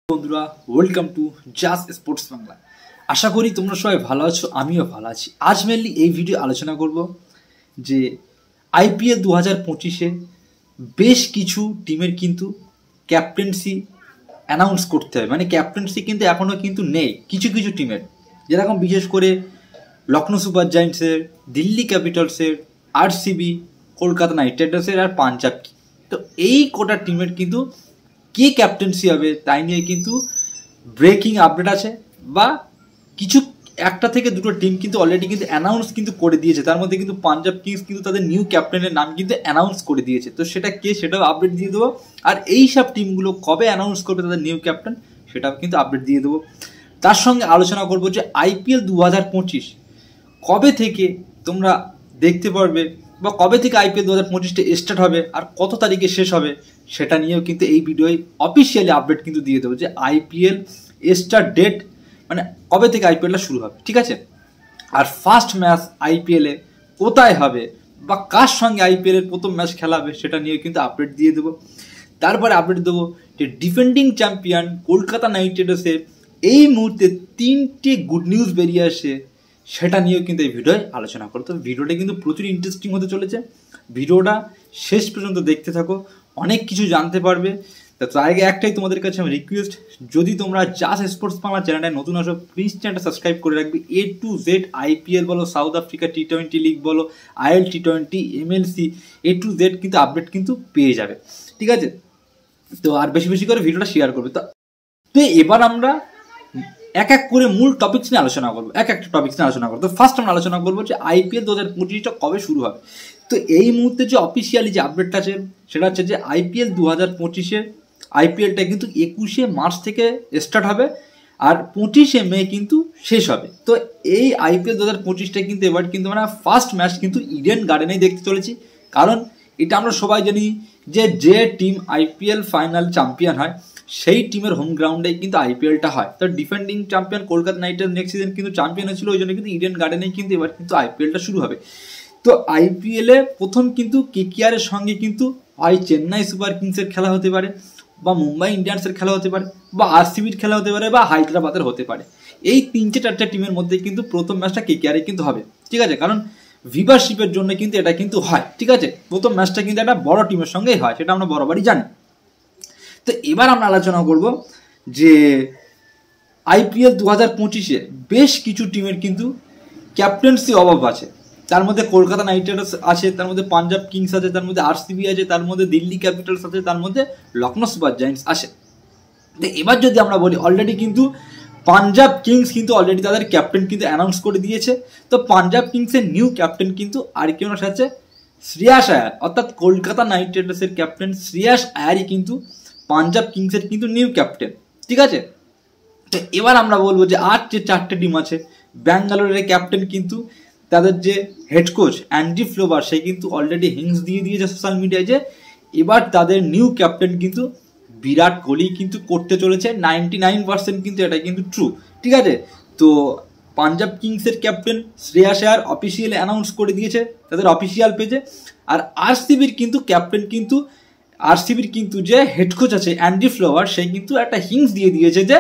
বন্ধুরা, welcome to just sports Bangla. আশা করি তোমরা সবাই ভালো আছো, আমিও ভালো আছি। আজ মেনলি এই ভিডিও আলোচনা করব যে আইপিএল 2025-এ বেশ কিছু টিমের কিন্তু ক্যাপ্টেন্সি অ্যানাউন্স করতে হবে। মানে ক্যাপ্টেন্সি কিন্তু এখনও কিন্তু নেই কিছু কিছু টিমের, যেরকম বিশেষ করে লখনৌ সুপার জায়েন্টসের, দিল্লি ক্যাপিটালসের, আরসিবি, কলকাতা নাইট রাইডার্সের আর পাঞ্জাব। তো এই কোটা টিমের কিন্তু কে ক্যাপ্টেন্সি হবে তাই নিয়ে কিন্তু ব্রেকিং আপডেট আছে, বা কিছু একটা থেকে দুটো টিম কিন্তু অলরেডি কিন্তু অ্যানাউন্স কিন্তু করে দিয়েছে। তার মধ্যে কিন্তু পাঞ্জাব কিংস কিন্তু তাদের নিউ ক্যাপ্টেনের নাম কিন্তু অ্যানাউন্স করে দিয়েছে। তো সেটা কে, সেটাও আপডেট দিয়ে দেবো। আর এই সব টিমগুলো কবে অ্যানাউন্স করবে তাদের নিউ ক্যাপ্টেন, সেটাও কিন্তু আপডেট দিয়ে দেবো। তার সঙ্গে আলোচনা করবো যে আইপিএল 2025 কবে থেকে তোমরা দেখতে পারবে, বা কবে থেকে আইপিএল 2025টা স্টার্ট হবে আর কত তারিখে শেষ হবে, সেটা নিয়েও কিন্তু এই ভিডিওয় অফিসিয়ালি আপডেট কিন্তু দিয়ে দেবো যে আইপিএল স্টার্ট ডেট, মানে কবে থেকে আইপিএলটা শুরু হবে, ঠিক আছে। আর ফার্স্ট ম্যাচ আইপিএলে কোথায় হবে বা কার সঙ্গে আইপিএলের প্রথম ম্যাচ খেলা হবে, সেটা নিয়েও কিন্তু আপডেট দিয়ে দেবো। তারপরে আপডেট দেবো যে ডিফেন্ডিং চ্যাম্পিয়ন কলকাতা নাইট রাইডার্সের এই মুহূর্তে 3টে গুড নিউজ বেরিয়ে আসে, সেটা নিয়েও কিন্তু এই ভিডিওয় আলোচনা করতে। ভিডিওটা কিন্তু প্রচুর ইন্টারেস্টিং হতে চলেছে, ভিডিওটা শেষ পর্যন্ত দেখতে থাকো, অনেক কিছু জানতে পারবে। তার আগে একটাই তোমাদের কাছে আমি রিকোয়েস্ট, যদি তোমরা জাস্ট স্পোর্টস বাংলা চ্যানেলটায় নতুন আসো, প্লিজ চ্যানেলটা সাবস্ক্রাইব করে রাখবে। A to Z আইপিএল বলো, সাউথ আফ্রিকা T20 লিগ বলো, IL T20, MLC, A to Z কিন্তু আপডেট কিন্তু পেয়ে যাবে, ঠিক আছে। তো আর বেশি বেশি করে ভিডিওটা শেয়ার করবে। তো এবার আমরা এক এক করে মূল টপিকস নিয়ে আলোচনা করবো, এক একটা টপিকস নিয়ে আলোচনা করবো। তো ফার্স্ট আমরা আলোচনা করবো যে আইপিএল 2025টা কবে শুরু হবে। তো এই মুহূর্তে যে অফিসিয়ালি যে আপডেটটা আছে সেটা হচ্ছে যে আইপিএল 2025-এর আইপিএলটা কিন্তু 21শে মার্চ থেকে স্টার্ট হবে আর 25শে মে কিন্তু শেষ হবে। তো এই আইপিএল 2025টা কিন্তু এবার কিন্তু মানে ফার্স্ট ম্যাচ কিন্তু ইডেন গার্ডেনেই দেখতে চলেছি। কারণ এটা আমরা সবাই জানি যে টিম আইপিএল ফাইনাল চ্যাম্পিয়ন হয় সেই টিমের হোম গ্রাউন্ডে কিন্তু আইপিএলটা হয়। তো defending champion Kolkata night Riders next season কিন্তু চ্যাম্পিয়ন হয়েছিল, ওই জন্য কিন্তু ইডেন গার্ডেনেই কিন্তু এবার কিন্তু আইপিএলটা শুরু হবে। তো আইপিএলে প্রথম কিন্তু কেকেআরের সঙ্গে কিন্তু হয় চেন্নাই সুপার কিংসের খেলা হতে পারে, বা মুম্বাই ইন্ডিয়ান্সের খেলা হতে পারে, বা আরসিবির খেলা হতে পারে, বা হায়দ্রাবাদের হতে পারে। এই 3-4 টিমের মধ্যে কিন্তু প্রথম ম্যাচটা কেকেআরে কিন্তু হবে, ঠিক আছে। কারণ ভিভারশিপের জন্য কিন্তু এটা কিন্তু হয়, ঠিক আছে। প্রথম ম্যাচটা কিন্তু একটা বড় টিমের সঙ্গেই হয়, সেটা আমরা বরাবরই জানি। তো এবার আমরা আলোচনা করব যে আইপিএল 2025-এ বেশ কিছু টিমের কিন্তু ক্যাপ্টেন্সি অভাব আছে। তার মধ্যে কলকাতা নাইট রাইডার্স আছে, তার মধ্যে পাঞ্জাব কিংস আছে, তার মধ্যে আরসিবি আছে, তার মধ্যে দিল্লি ক্যাপিটালস আছে, তার মধ্যে লখনৌ সুপার জায়েন্টস আছে। তো এবার যদি আমরা বলি, অলরেডি কিন্তু পাঞ্জাব কিংস কিন্তু অলরেডি তাদের ক্যাপ্টেন কিন্তু অ্যানাউন্স করে দিয়েছে। তো পাঞ্জাব কিংসের নিউ ক্যাপ্টেন কিন্তু আর কেউ না, আছে শ্রেয়াস আয়ার, অর্থাৎ কলকাতা নাইট রাইডার্সের ক্যাপ্টেন শ্রেয়াস আয়ারই কিন্তু পাঞ্জাব কিংসের কিন্তু নিউ ক্যাপ্টেন, ঠিক আছে। তো এবার আমরা বলবো যে আর যে 4টে টিম আছে, ব্যাঙ্গালোরের ক্যাপ্টেন কিন্তু তাদের যে হেড কোচ অ্যান্ডি ফ্লোভার, সে কিন্তু অলরেডি হিংস দিয়ে দিয়েছে সোশ্যাল মিডিয়ায় যে এবার তাদের নিউ ক্যাপ্টেন কিন্তু বিরাট কোহলি কিন্তু করতে চলেছে। 99% কিন্তু এটা কিন্তু ট্রু, ঠিক আছে। তো পাঞ্জাব কিংসের ক্যাপ্টেন শ্রেয়াস আয়ার অফিসিয়ালি অ্যানাউন্স করে দিয়েছে তাদের অফিসিয়াল পেজে। আর আরসিবির কিন্তু ক্যাপ্টেন কিন্তু আরসিবির কিন্তু যে হেড কোচ আছে অ্যান্ডি ফ্লোভার, সে কিন্তু একটা হিংস দিয়ে দিয়েছে যে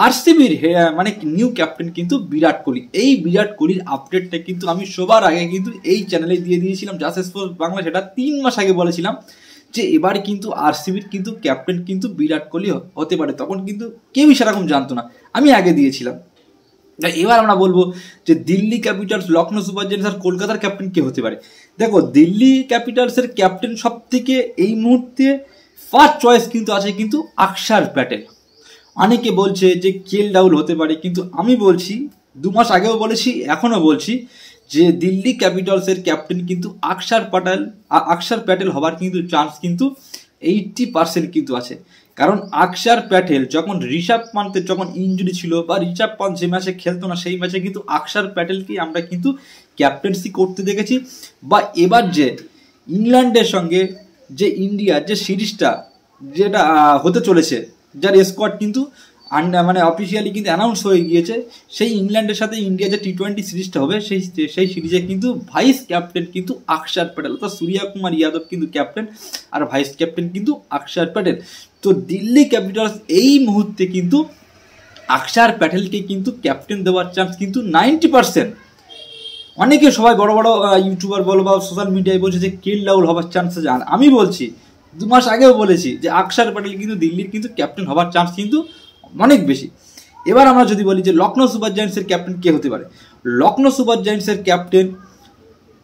আরসিবির মানে নিউ ক্যাপ্টেন কিন্তু বিরাট কোহলি। এই বিরাট কোহলির আপডেটটা কিন্তু আমি সবার আগে কিন্তু এই চ্যানেলে দিয়ে দিয়েছিলাম জাস্ট স্পোর্টস বাংলা, সেটা 3 মাস আগে বলেছিলাম যে এবার কিন্তু আরসিবির কিন্তু ক্যাপ্টেন কিন্তু বিরাট কোহলি হতে পারে। তখন কিন্তু কেউই সেরকম জানতো না, আমি আগে দিয়েছিলাম। এবার আমরা বলবো যে Delhi Capitals, Lucknow Super Giants আর কলকাতার ক্যাপ্টেন কে হতে পারে। দেখো, দিল্লি ক্যাপিটালসের ক্যাপ্টেন সব থেকে এই মুহূর্তে ফার্স্ট চয়েস কিন্তু আছে কিন্তু আকসার প্যাটেল। অনেকে বলছে যে কেএল রাহুল হতে পারে, কিন্তু আমি বলছি, 2 মাস আগেও বলেছি, এখনও বলছি যে দিল্লি ক্যাপিটালসের ক্যাপ্টেন কিন্তু আকসার প্যাটেল হবার কিন্তু চান্স কিন্তু 80% কিন্তু আছে। কারণ আকসার প্যাটেল যখন ঋষভ পান্তের যখন ইনজুরি ছিল, বা ঋষভ পান্ত যে ম্যাচে খেলতো না, সেই ম্যাচে কিন্তু আকসার প্যাটেলকে আমরা কিন্তু ক্যাপ্টেন্সি করতে দেখেছি। বা এবার যে ইংল্যান্ডের সঙ্গে যে ইন্ডিয়ার যে সিরিজটা যেটা হতে চলেছে, যার স্কোয়াড কিন্তু মানে অফিসিয়ালি কিন্তু অ্যানাউন্স হয়ে গিয়েছে, সেই ইংল্যান্ডের সাথে ইন্ডিয়া যে টি-20 সিরিজটা হবে সেই সিরিজে কিন্তু ভাইস ক্যাপ্টেন কিন্তু অক্ষর প্যাটেল, অর্থাৎ সূর্য কুমার যাদব কিন্তু ক্যাপ্টেন আর ভাইস ক্যাপ্টেন কিন্তু অক্ষর প্যাটেল। তো দিল্লি ক্যাপিটালস এই মুহূর্তে কিন্তু অক্ষর প্যাটেলকে কিন্তু ক্যাপ্টেন দেওয়ার চান্স কিন্তু 90%। অনেকে সবাই বড় বড় ইউটিউবার বলো বা সোশ্যাল মিডিয়ায় বলছে যে কে এল রাহুল হওয়ার চান্স আছে। আমি বলছি 2 মাস আগেও বলেছি যে অক্ষর প্যাটেল কিন্তু দিল্লির কিন্তু ক্যাপ্টেন হওয়ার চান্স কিন্তু অনেক বেশি। এবার আমরা যদি বলি যে লখনৌ সুপার জায়ান্টসের ক্যাপ্টেন কে হতে পারে, লখনৌ সুপার জায়ান্টসের ক্যাপ্টেন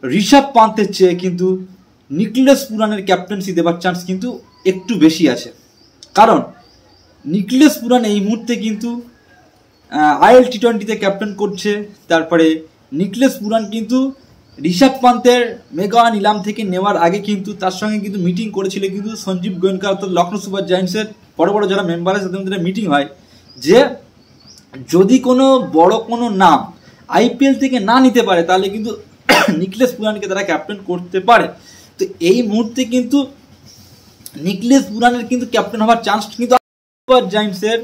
ঋষভ পান্তের চেয়ে কিন্তু নিকলেস পুরানের ক্যাপ্টেন্সি দেওয়ার চান্স কিন্তু একটু বেশি আছে। কারণ নিকলেস পুরান এই মুহূর্তে কিন্তু IL টি-20তে ক্যাপ্টেন করছে। তারপরে নিকলেস পুরান কিন্তু ঋষভ পান্তের মেগা নিলাম থেকে নেওয়ার আগে কিন্তু তার সঙ্গে কিন্তু মিটিং করেছিল কিন্তু সঞ্জীব গোয়েঙ্কা, অর্থাৎ লখনৌ সুপার জায়ান্টসের বড় বড় যারা মেম্বার আছে তাদের মধ্যে মিটিং হয় যে যদি কোনো বড় কোনো নাম IPL থেকে না নিতে পারে তাহলে কিন্তু নিকলেস পুরানকে তারা ক্যাপ্টেন করতে পারে। তো এই মুহূর্তে কিন্তু নিকলেস পুরানের কিন্তু ক্যাপ্টেন হওয়ার চান্স কিন্তু সুপার জায়ান্টসের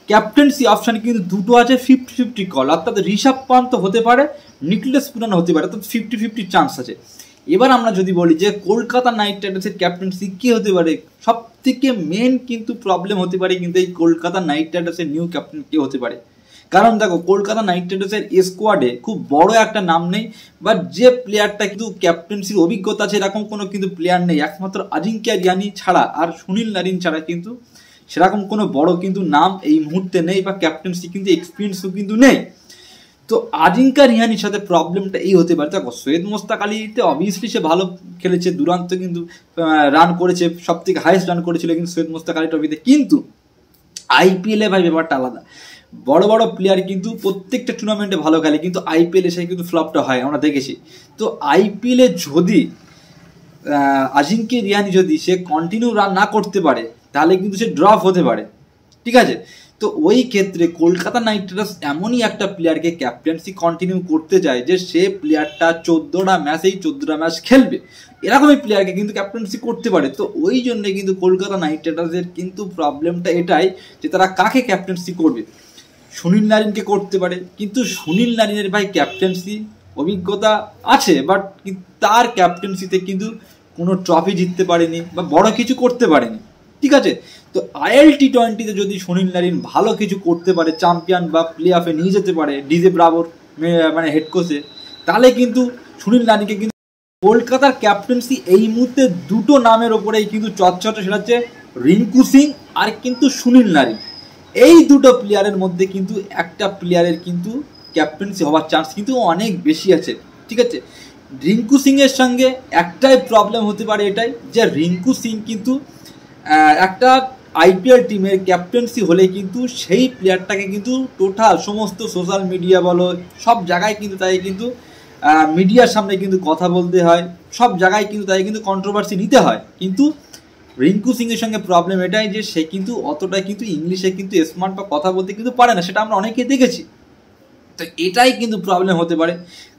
ক্যাপ্টেন্সি অপশান কিন্তু দুটো আছে 50-50 কল, অর্থাৎ ঋষভ পান্ত হতে পারে, নিকলেস পুরান হতে পারে, অর্থাৎ 50-50 চান্স আছে। এবার আমরা যদি বলি যে কলকাতা নাইট রাইডার্সের ক্যাপ্টেন্সি কি হতে পারে, সব থেকে মেন কিন্তু প্রবলেম হতে পারে কিন্তু এই কলকাতা নাইট রাইডার্সের নিউ ক্যাপ্টেন কে হতে পারে। কারণ দেখো কলকাতা নাইট রাইডার্সের স্কোয়াডে খুব বড় একটা নাম নেই, বাট যে প্লেয়ারটা কিন্তু ক্যাপ্টেন্সির অভিজ্ঞতা আছে এরকম কোনো কিন্তু প্লেয়ার নেই, একমাত্র আজিঙ্ক্য রিয়ানি ছাড়া আর সুনীল নারিন ছাড়া কিন্তু সেরকম কোনো বড় কিন্তু নাম এই মুহূর্তে নেই, বা ক্যাপ্টেন্সি কিন্তু এক্সপিরিয়েন্সও কিন্তু নেই। তো আজিঙ্ক্য রিয়ানির সাথে প্রবলেমটা এই হতে পারে। দেখো সৈয়দ মোস্তাক আলীতে অবভিয়াসলি সে ভালো খেলেছে, দুরান্ত কিন্তু রান করেছে, সব থেকে হাইয়েস্ট রান করেছিল কিন্তু সৈয়দ মোস্তাক আলী ট্রফিতে। কিন্তু IPL-এ ভাই ব্যাপারটা আলাদা, বড় বড় প্লেয়ার কিন্তু প্রত্যেকটা টুর্নামেন্টে ভালো খেলে কিন্তু IPL এসে কিন্তু ফ্লপটা হয়, আমরা দেখেছি। তো IPL-এ যদি আজিঙ্ক্য রিয়ানি যদি সে কন্টিনিউ রান না করতে পারে তাহলে কিন্তু সে ড্রপ হতে পারে, ঠিক আছে। তো ওই ক্ষেত্রে কলকাতা নাইট রাইডার্স এমনই একটা প্লেয়ারকে ক্যাপ্টেন্সি কন্টিনিউ করতে চায় যে সে প্লেয়ারটা 14টা ম্যাচ খেলবে, এরকমই প্লেয়ারকে কিন্তু ক্যাপ্টেন্সি করতে পারে। তো ওই জন্যে কিন্তু কলকাতা নাইট রাইডার্সের কিন্তু প্রবলেমটা এটাই যে তারা কাকে ক্যাপ্টেন্সি করবে। সুনীল নারিনকে করতে পারে, কিন্তু সুনীল নারিনের ভাই ক্যাপ্টেন্সি অভিজ্ঞতা আছে, বাট তার ক্যাপ্টেন্সিতে কিন্তু কোনো ট্রফি জিততে পারেনি বা বড় কিছু করতে পারেনি, ঠিক আছে। তো IL টি-20তে যদি সুনীল নারিন ভালো কিছু করতে পারে, চ্যাম্পিয়ন বা প্লে অফে নিয়ে যেতে পারে ডিজে ব্রাভোর মানে হেড কোচে, তাহলে কিন্তু সুনীল নারিনকে কিন্তু কলকাতার ক্যাপ্টেন্সি এই মুহূর্তে দুটো নামের ওপরেই কিন্তু চটচটে, সেটা হচ্ছে রিঙ্কু সিং আর কিন্তু সুনীল নারিন। এই দুটো প্লেয়ারের মধ্যে কিন্তু একটা প্লেয়ারের কিন্তু ক্যাপ্টেন্সি হওয়ার চান্স কিন্তু অনেক বেশি আছে, ঠিক আছে। রিঙ্কু সিং এর সঙ্গে একটাই প্রবলেম হতে পারে এটাই যে রিঙ্কু সিং কিন্তু একটা IPL টিমের ক্যাপ্টেন্সি হলে কিন্তু সেই প্লেয়ারটাকে কিন্তু টোটাল সমস্ত সোশ্যাল মিডিয়া বলো সব জায়গায় কিন্তু তাই কিন্তু মিডিয়ার সামনে কিন্তু কথা বলতে হয়, সব জায়গায় কিন্তু তাই কিন্তু কন্ট্রোভার্সি নিতে হয়। কিন্তু রিঙ্কু সিং এর সঙ্গে প্রবলেম এটাই যে সে কিন্তু অতটা কিন্তু ইংলিশে কিন্তু স্মার্ট বা কথা বলতে কিন্তু পারে না, সেটা আমরা অনেকে দেখেছি। তো এটাই কিন্তু প্রবলেম হতে পারে।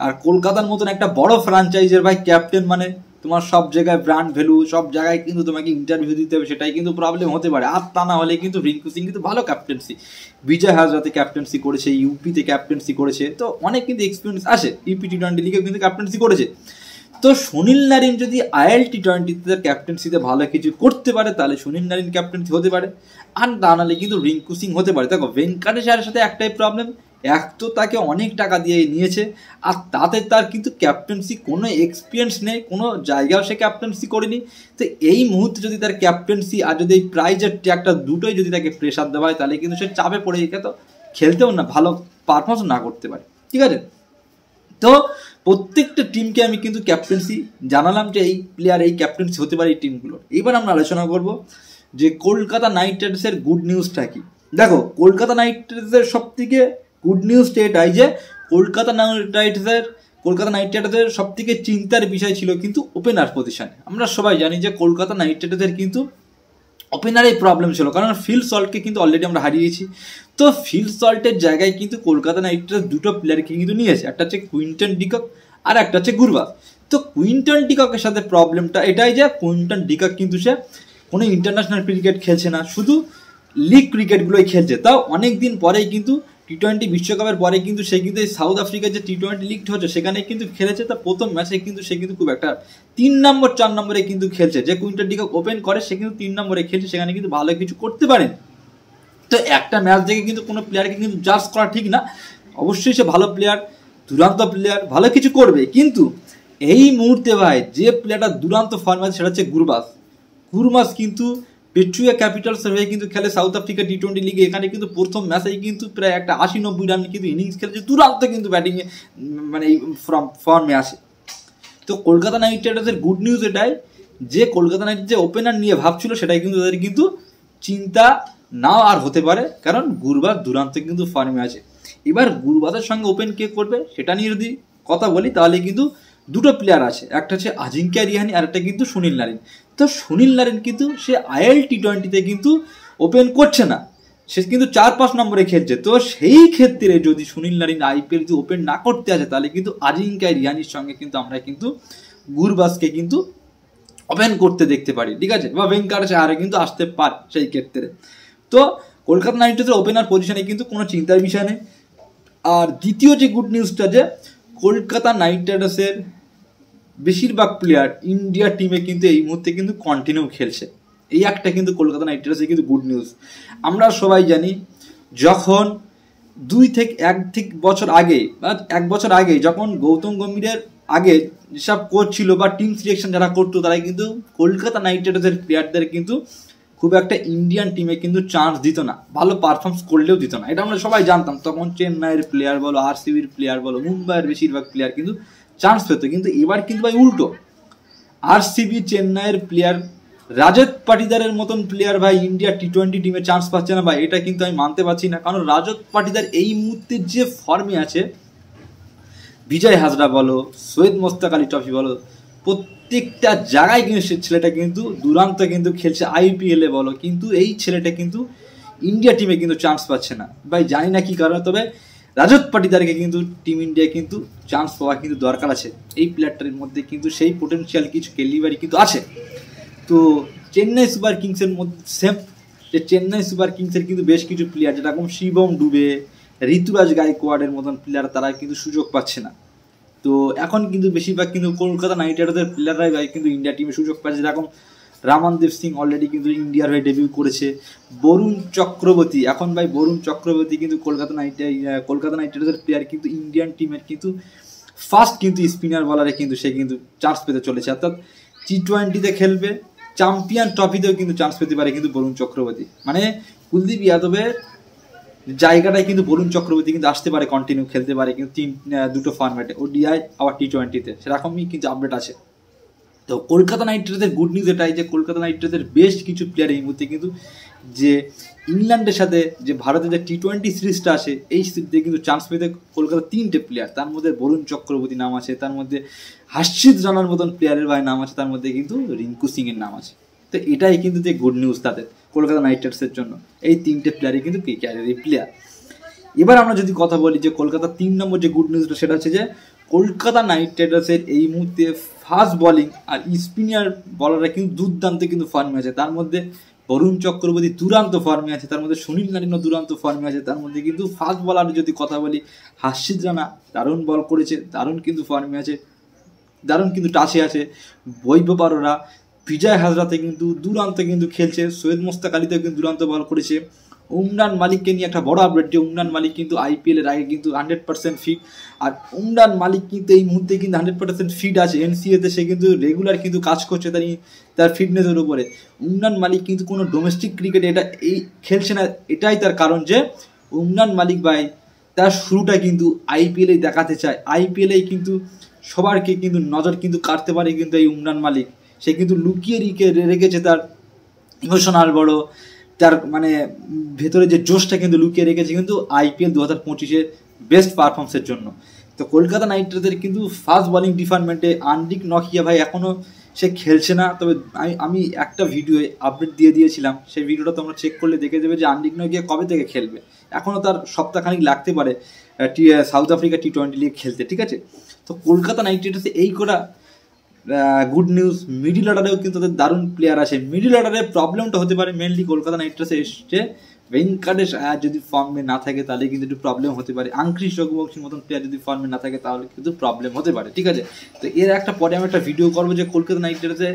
আর কলকাতার মতন একটা বড় ফ্র্যাঞ্চাইজের ভাই ক্যাপ্টেন মানে তোমার সব জায়গায় ব্র্যান্ড ভ্যালু, সব জায়গায় কিন্তু তোমাকে ইন্টারভিউ দিতে হবে, সেটাই কিন্তু প্রবলেম হতে পারে। আর তা না হলে কিন্তু রিঙ্কু সিং কিন্তু ভালো ক্যাপ্টেন্সি, বিজয় হাজরাতে ক্যাপ্টেন্সি করেছে, ইউপিতে ক্যাপ্টেন্সি করেছে, তো অনেক কিন্তু এক্সপিরিয়েন্স আসে, ইউপি টি-20 লিগেও কিন্তু ক্যাপ্টেন্সি করেছে। তো সুনীল নারিন যদি IL টি-20তে ক্যাপ্টেন্সিতে ভালো কিছু করতে পারে তাহলে সুনীল নারিন ক্যাপ্টেন্সি হতে পারে, আর তা নাহলে কিন্তু রিঙ্কু সিং হতে পারে। দেখো ভেঙ্কটেশ আয়ারের সাথে একটাই প্রবলেম, এক তো তাকে অনেক টাকা দিয়ে নিয়েছে, আর তাতে তার কিন্তু ক্যাপ্টেন্সি কোনো এক্সপিরিয়েন্স নেই, কোনো জায়গাও সে ক্যাপ্টেন্সি করেনি। তো এই মুহূর্তে যদি তার ক্যাপ্টেন্সি আর যদি এই প্রাইজের ট্যাগটা দুটোই যদি তাকে প্রেশার দেওয়া হয় তাহলে কিন্তু সে চাপে পড়ে গিয়ে তো খেলতেও না, ভালো পারফরমেন্স না করতে পারে, ঠিক আছে। তো প্রত্যেকটা টিমকে আমি কিন্তু ক্যাপ্টেন্সি জানালাম যে এই প্লেয়ার এই ক্যাপ্টেন্সি হতে পারে এই টিমগুলোর। এবার আমরা আলোচনা করব যে কলকাতা নাইট রাইডার্সের গুড নিউজটা কি। দেখো কলকাতা নাইট রাইডার্সের সব থেকে গুড নিউজটা এটাই যে কলকাতা নাইট রাইডার্সের সব থেকে চিন্তার বিষয় ছিল কিন্তু ওপেনার পজিশনে। আমরা সবাই জানি যে কলকাতা নাইট রাইডার্সের কিন্তু ওপেনারেই প্রবলেম ছিল, কারণ ফিল সল্টকে কিন্তু অলরেডি আমরা হারিয়েছি। তো ফিল সল্টের জায়গায় কিন্তু কলকাতা নাইট রাইডার্স দুটো প্লেয়ারকে কিন্তু নিয়েছে, একটা হচ্ছে কুইন্টন ডিকক আর একটা হচ্ছে গুরবাজ। তো কুইন্টন ডিককের সাথে প্রবলেমটা এটাই যে কুইন্টন ডিকক কিন্তু সে কোনো ইন্টারন্যাশনাল ক্রিকেট খেলছে না, শুধু লিগ ক্রিকেটগুলোই খেলছে, তাও অনেক দিন পরেই কিন্তু টি-20 বিশ্বকাপের পরে কিন্তু সে কিন্তু এই সাউথ আফ্রিকার যে টি-20 লিগটা হচ্ছে সেখানে কিন্তু খেলেছে। তার প্রথম ম্যাচে কিন্তু সে কিন্তু খুব একটা 3 নম্বর 4 নম্বরে কিন্তু খেলছে, যে কুইন্টন ডিকক ওপেন করে সে কিন্তু 3 নম্বরে খেলছে, সেখানে কিন্তু ভালো কিছু করতে পারেন। তো একটা ম্যাচ দেখে কিন্তু কোনো প্লেয়ারকে কিন্তু জাজ করা ঠিক না, অবশ্যই সে ভালো প্লেয়ার, দুরান্ত প্লেয়ার, ভালো কিছু করবে, কিন্তু এই মুহূর্তে ভাই যে প্লেয়ারটা দুরান্ত ফর্মে আছে সেটা হচ্ছে গুরবাজ কিন্তু পেট্রোয়া ক্যাপিটালসের হয়ে কিন্তু খেলে সাউথ আফ্রিকা টি-20 লিগে। এখানে কিন্তু প্রথম ম্যাচেই কিন্তু প্রায় একটা 80-90 রান কিন্তু ইনিংস খেলেছে, দুরান্ত কিন্তু ব্যাটিংয়ে মানে এই ফর্মে আসে। তো কলকাতা নাইট রাইডার্সের গুড নিউজ এটাই যে কলকাতা নাইট যে ওপেনার নিয়ে ভাবছিল সেটাই কিন্তু তাদের কিন্তু চিন্তা নাও আর হতে পারে, কারণ গুরবাজ দুরান্ত কিন্তু ফর্মে আছে। এবার গুরবাজের সঙ্গে ওপেন কে করবে সেটা নিয়ে যদি কথা বলি তাহলে কিন্তু দুটো প্লেয়ার আছে, একটা হচ্ছে আজিঙ্ক্য রিহানি আর একটা কিন্তু সুনীল নারিন। তো সুনীল নারিন কিন্তু সে আইএল টি-20তে কিন্তু ওপেন করছে না, সে কিন্তু 4-5 নম্বরে খেলছে। তো সেই ক্ষেত্রে যদি সুনীল নারিন আইপিএল যদি ওপেন না করতে আসে তাহলে কিন্তু আজিঙ্ক্য রিহানির সঙ্গে কিন্তু আমরা কিন্তু গুরবাজকে কিন্তু ওপেন করতে দেখতে পারি, ঠিক আছে, বা ভেঙ্কাটেশ আয়ারে কিন্তু আসতে পারে সেই ক্ষেত্রে। তো কলকাতা নাইট রাইডার্সের ওপেনার পজিশনে কিন্তু কোনো চিন্তার বিষয় নেই। আর দ্বিতীয় যে গুড নিউজটা যে কলকাতা নাইট রাইডার্সের বেশিরভাগ প্লেয়ার ইন্ডিয়া টিমে কিন্তু এই মুহূর্তে কিন্তু কন্টিনিউ খেলছে, এই একটা কিন্তু কলকাতা নাইট রাইডার্সের কিন্তু গুড নিউজ। আমরা সবাই জানি যখন 1 বছর আগে বা 1 বছর আগে যখন গৌতম গম্ভীরের আগে যেসব কোচ ছিল বা টিম সিলেকশন যারা করতো তারা কিন্তু কলকাতা নাইট রাইডার্সের প্লেয়ারদের কিন্তু খুব একটা ইন্ডিয়ান টিমে কিন্তু চান্স দিত না, ভালো পারফর্মস করলেও দিত না, এটা আমরা সবাই জানতাম। তখন চেন্নাইয়ের প্লেয়ার বলো, আরসিবির প্লেয়ার বলো, মুম্বাইয়ের বেশিরভাগ প্লেয়ার কিন্তু চান্স পেত। কিন্তু এবার কিন্তু ভাই উল্টো, আরসিবি চেন্নাইয়ের প্লেয়ার রাজত পাটিদারের মতন প্লেয়ার ভাই ইন্ডিয়া টি-20 টিমে চান্স পাচ্ছে না ভাই, এটা কিন্তু আমি মানতে পারছি না। কারণ রাজত পাটিদার এই মুহূর্তে যে ফর্মে আছে, বিজয় হাজরা বলো, সৈয়দ মোস্তাক আলী ট্রফি বলো, প্রত্যেকটা জায়গায় কিন্তু সে ছেলেটা কিন্তু দুরান্ত কিন্তু খেলছে, আইপিএলে বলো, কিন্তু এই ছেলেটা কিন্তু ইন্ডিয়া টিমে কিন্তু চান্স পাচ্ছে না ভাই, জানি না কি কারণে। তবে রাজত পাটিদারকে কিন্তু টিম ইন্ডিয়া কিন্তু চান্স পাওয়া কিন্তু দরকার আছে, এই প্লেয়ারটার মধ্যে কিন্তু সেই পোটেনশিয়াল কিছু ক্যালিবারি কিন্তু আছে। তো চেন্নাই সুপার কিংসের মধ্যে সেম, যে চেন্নাই সুপার কিংসের কিন্তু বেশ কিছু প্লেয়ার যেরকম শিবম ডুবে, ঋতুরাজ গায়কোয়াড়ের মতন প্লেয়ার তারা কিন্তু সুযোগ পাচ্ছে না। তো এখন কিন্তু বেশিরভাগ কিন্তু কলকাতা নাইট রাইডার্সের প্লেয়াররাই ভাই কিন্তু ইন্ডিয়া টিমে সুযোগ পাচ্ছে, যেরকম রামানদীপ সিং অলরেডি কিন্তু ইন্ডিয়ার হয়ে ডেবিউ করেছে, বরুণ চক্রবর্তী, এখন ভাই বরুণ চক্রবর্তী কিন্তু কলকাতা নাইট রাইডার্সের প্লেয়ার কিন্তু ইন্ডিয়ান টিমের কিন্তু ফার্স্ট কিন্তু স্পিনার বলারে কিন্তু সে কিন্তু চান্স পেতে চলেছে, অর্থাৎ টি-20তে খেলবে, চ্যাম্পিয়ন ট্রফিতেও কিন্তু চান্স পেতে পারে কিন্তু বরুণ চক্রবর্তী। মানে কুলদীপ যাদবের জায়গাটায় কিন্তু বরুণ চক্রবর্তী কিন্তু আসতে পারে, কন্টিনিউ খেলতে পারে কিন্তু দুটো ফরম্যাটে, ওডিআই আবার টি-20তে, সেরকমই কিন্তু আপডেট আছে। তো কলকাতা নাইট রাইডার্সের গুড নিউজ এটাই যে কলকাতা নাইট রাইডার্সের বেশ কিছু প্লেয়ার এই মুহূর্তে কিন্তু যে ইংল্যান্ডের সাথে যে ভারতের যে টি-20 সিরিজটা আসে এই সিরিজে কিন্তু চান্স পেতে কলকাতা 3টে প্লেয়ার, তার মধ্যে বরুণ চক্রবর্তী নাম আছে, তার মধ্যে হার্ষিত রানার মতন প্লেয়ারের ভাই নাম আছে, তার মধ্যে কিন্তু রিঙ্কু সিং এর নাম আছে। তো এটাই কিন্তু যে গুড নিউজ তাদের কলকাতা নাইট রাইডার্সের জন্য, এই 3টে প্লেয়ারই কিন্তু ক্যারিয়ারি প্লেয়ার। এবার আমরা যদি কথা বলি যে কলকাতা 3 নম্বর যে গুড নিউজটা সেটা হচ্ছে যে কলকাতা নাইট রাইডার্সের এই মুহূর্তে ফাস্ট বোলিং আর স্পিনার বলাররা কিন্তু দুর্দান্ত কিন্তু ফর্মে আছে, তার মধ্যে বরুণ চক্রবর্তী দুরান্ত ফর্মে আছে, তার মধ্যে সুনীল নারিনও দুরান্ত ফর্মে আছে, তার মধ্যে কিন্তু ফাস্ট বলার যদি কথা বলি হার্ষিত রানা দারুণ বল করেছে, দারুণ কিন্তু ফর্মে আছে, দারুণ কিন্তু টাচে আছে, বৈভব আরোরা, বিজয় হাজরাতে কিন্তু দুরান্ত কিন্তু খেলছে, সৈয়দ মোস্তাক আলীতেও কিন্তু দুরান্ত বল করেছে। উমরান মালিককে নিয়ে একটা বড় আপডেট যে উমরান মালিক কিন্তু আইপিএল এর আগে কিন্তু 100% ফিট, আর উমরান মালিক কিন্তু এই মুহূর্তে কিন্তু 100% ফিট আছে, এনসিএতে সে কিন্তু রেগুলার কিন্তু কাজ করছে তার ফিটনেসের উপরে। উমরান মালিক কিন্তু কোনো ডোমেস্টিক ক্রিকেটে এটা এই খেলছে না, এটাই তার কারণ যে উমরান মালিক ভাই তার শুরুটা কিন্তু আইপিএলেই দেখাতে চায়, আইপিএলেই কিন্তু সবারকে কিন্তু নজর কিন্তু কাটতে পারে কিন্তু এই উমরান মালিক, সে কিন্তু লুকিয়ে রেখেছে তার ইমোশনাল বড় তার মানে ভেতরে যে জোশটা কিন্তু লুকিয়ে রেখেছে কিন্তু আইপিএল 2025-এর বেস্ট পারফরমেন্সের জন্য। তো কলকাতা নাইট রাইডার্সের কিন্তু ফাস্ট বোলিং ডিপার্টমেন্টে আন্ডিক নকিয়া ভাই এখনও সে খেলছে না, তবে আমি একটা ভিডিও আপডেট দিয়ে দিয়েছিলাম, সেই ভিডিওটা তোমরা চেক করলে দেখে দেবে যে আন্ডিক নকিয়া কবে থেকে খেলবে, এখনও তার সপ্তাহখানিক লাগতে পারে সাউথ আফ্রিকা টি-20 লিগ খেলতে, ঠিক আছে। তো কলকাতা নাইট রাইডার্সে এই করা গুড নিউজ, মিডিল অর্ডারেও কিন্তু তাদের দারুণ প্লেয়ার আছে। মিডিল অর্ডারে প্রবলেমটা হতে পারে মেনলি কলকাতা নাইট রাইডার্সে এসছে ভেঙ্কটেশ আয়ার যদি ফর্মে না থাকে তাহলে কিন্তু একটু প্রবলেম হতে পারে। আংক্রিস রঘুবংশীর মতন প্লেয়ার যদি ফর্মে না থাকে তাহলে কিন্তু প্রবলেম হতে পারে, ঠিক আছে। তো এর একটা পরে আমি একটা ভিডিও করবো যে কলকাতা নাইট রাইডার্সে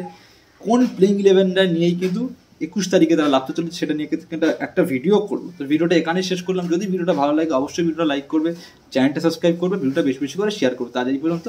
কোন প্লেইং ইলেভেনটা নিয়েই কিন্তু 21 তারিখে তারা লাভতে চলেছে সেটা নিয়ে কিন্তু একটা ভিডিও করবো। তো ভিডিওটা এখানেই শেষ করলাম। যদি ভিডিওটা ভালো লাগে অবশ্যই ভিডিওটা লাইক করবে, চ্যানেলটা সাবস্ক্রাইব করবে, ভিডিওটা বেশি বেশি করে শেয়ার করবে। তার এই পর্যন্ত।